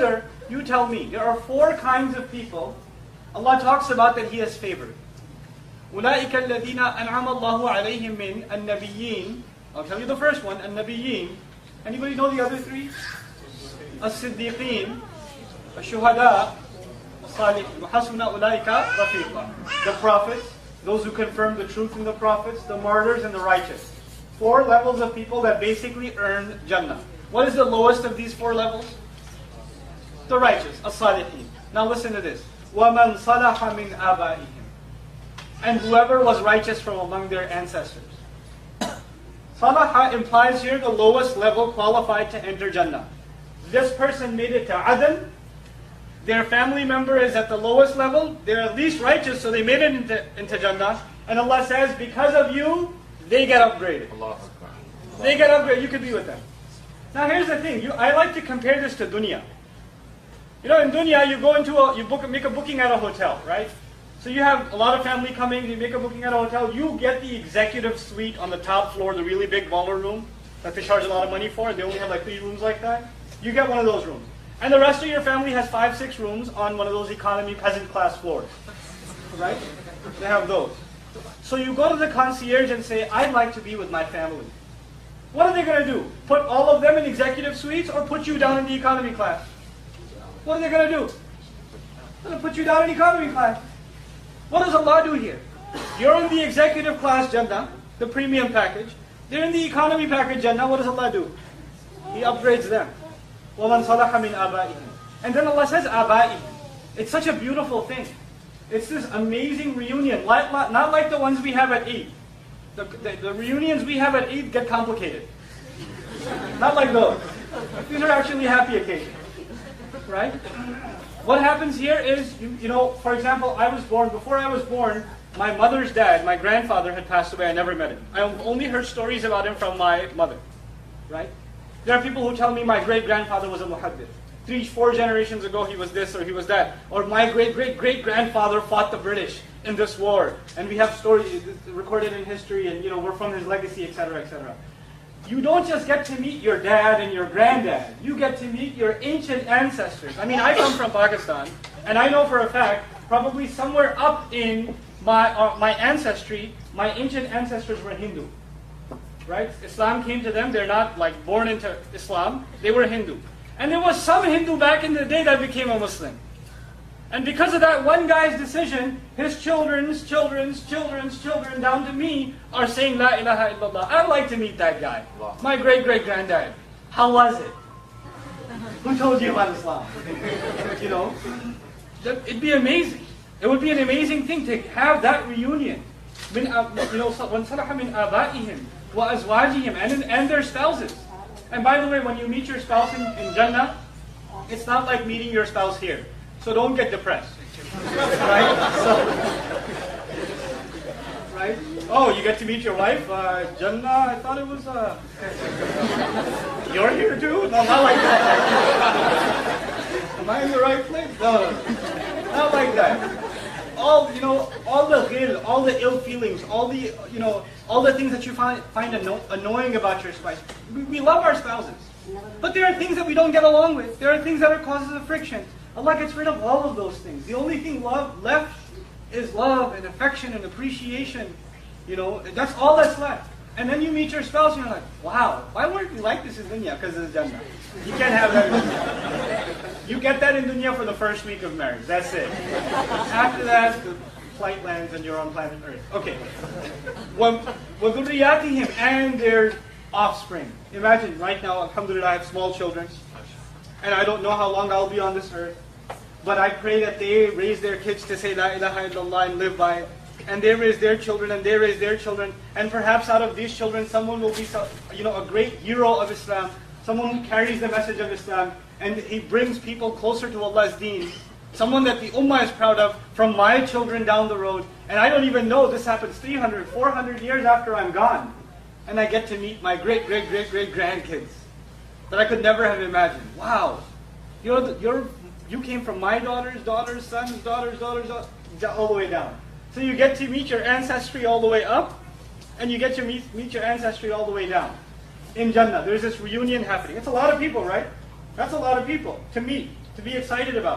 wonder, you tell me, there are 4 kinds of people Allah talks about that He has favored. أُولَٰئِكَ الَّذِينَ أَنْعَمَ اللَّهُ عَلَيْهِمْ مِنْ النَّبِيِّينَ. I'll tell you the first one, النَّبِيِّينَ. Anybody know the other 3? الصِّدِّيقِينَ, الشُّهَدَاء, الصَّالِحِينَ. وَحَسُنَ أُولَٰئِكَ رَفِيقًا. The prophets, those who confirm the truth in the prophets, the martyrs, and the righteous. 4 levels of people that basically earn Jannah. What is the lowest of these 4 levels? The righteous, as-salihin. Now listen to this. وَمَنْ صَلَحَ مِنْ آبَائِهِمْ. And whoever was righteous from among their ancestors. Salaha implies here the lowest level qualified to enter Jannah. This person made it to Adan. Their family member is at the lowest level. They're at least righteous, so they made it into Jannah. And Allah says, because of you, they get upgraded. They get upgraded. You could be with them. Now here's the thing. I like to compare this to dunya. You know, in dunya, you go into make a booking at a hotel, right? So you have a lot of family coming, you make a booking at a hotel, you get the executive suite on the top floor, the really big baller room that they charge a lot of money for, and they only have like 3 rooms like that. You get one of those rooms. And the rest of your family has 5, 6 rooms on one of those economy peasant class floors. Right? They have those. So you go to the concierge and say, I'd like to be with my family. What are they going to do? Put all of them in executive suites or put you down in the economy class? What are they going to do? They're going to put you down in economy class. What does Allah do here? You're in the executive class Jannah, the premium package. They're in the economy package Jannah. What does Allah do? He upgrades them. وَمَنْ صَلَحَ مِنْ آبَائِهِمْ. And then Allah says آبَائِهِمْ. It's such a beautiful thing. It's this amazing reunion. Not like the ones we have at Eid. The reunions we have at Eid get complicated. Not like those. These are actually happy occasions. Right? What happens here is, you know, for example, before I was born, my mother's dad, my grandfather, had passed away. I never met him. I only heard stories about him from my mother. Right? There are people who tell me my great-grandfather was a muhaddith. 3, 4 generations ago he was this or he was that. Or my great-great-great-grandfather fought the British in this war. And we have stories recorded in history and, you know, we're from his legacy, etc., etc. You don't just get to meet your dad and your granddad. You get to meet your ancient ancestors. I mean, I come from Pakistan, and I know for a fact, probably somewhere up in my ancestry, my ancient ancestors were Hindu. Right? Islam came to them. They're not like born into Islam. They were Hindu. And there was some Hindu back in the day that became a Muslim. And because of that one guy's decision, his children's children down to me are saying La ilaha illallah. I'd like to meet that guy. My great-great-granddad. How was it? Who told you about Islam? You know? It'd be amazing. It would be an amazing thing to have that reunion. وَمَنْ صَلَحَ مِنْ آبَائِهِمْ وَأَزْوَاجِهِمْ and their spouses. And by the way, when you meet your spouse in Jannah, it's not like meeting your spouse here. So don't get depressed. Right? Right? Oh, you get to meet your wife? Jannah, I thought it was... You're here too? No, not like that. Am I in the right place? No. Not like that. All the ghil, all the ill feelings, all the things that you find annoying about your spouse. We love our spouses. But there are things that we don't get along with. There are things that are causes of friction. Allah gets rid of all of those things. The only thing left is love and affection and appreciation. You know, that's all that's left. And then you meet your spouse and you're like, wow, why weren't we like this in dunya? Because it's Jannah. You can't have that in dunya. You get that in dunya for the first week of marriage. That's it. After that, the flight lands and you're on planet Earth. Okay. وَذُرِّيَّاتِهِمْ and their offspring. Imagine right now, alhamdulillah, I have small children. And I don't know how long I'll be on this earth. But I pray that they raise their kids to say La ilaha illallah and live by it. And they raise their children and they raise their children. And perhaps out of these children, someone will be a great hero of Islam. Someone who carries the message of Islam. And he brings people closer to Allah's deen. Someone that the ummah is proud of from my children down the road. And I don't even know, this happens 300, 400 years after I'm gone. And I get to meet my great-great-great-great-grandkids that I could never have imagined. Wow. You came from my daughters, sons, daughters, all the way down. So you get to meet your ancestry all the way up, and you get to meet your ancestry all the way down. In Jannah, there's this reunion happening. It's a lot of people, right? That's a lot of people to meet, to be excited about.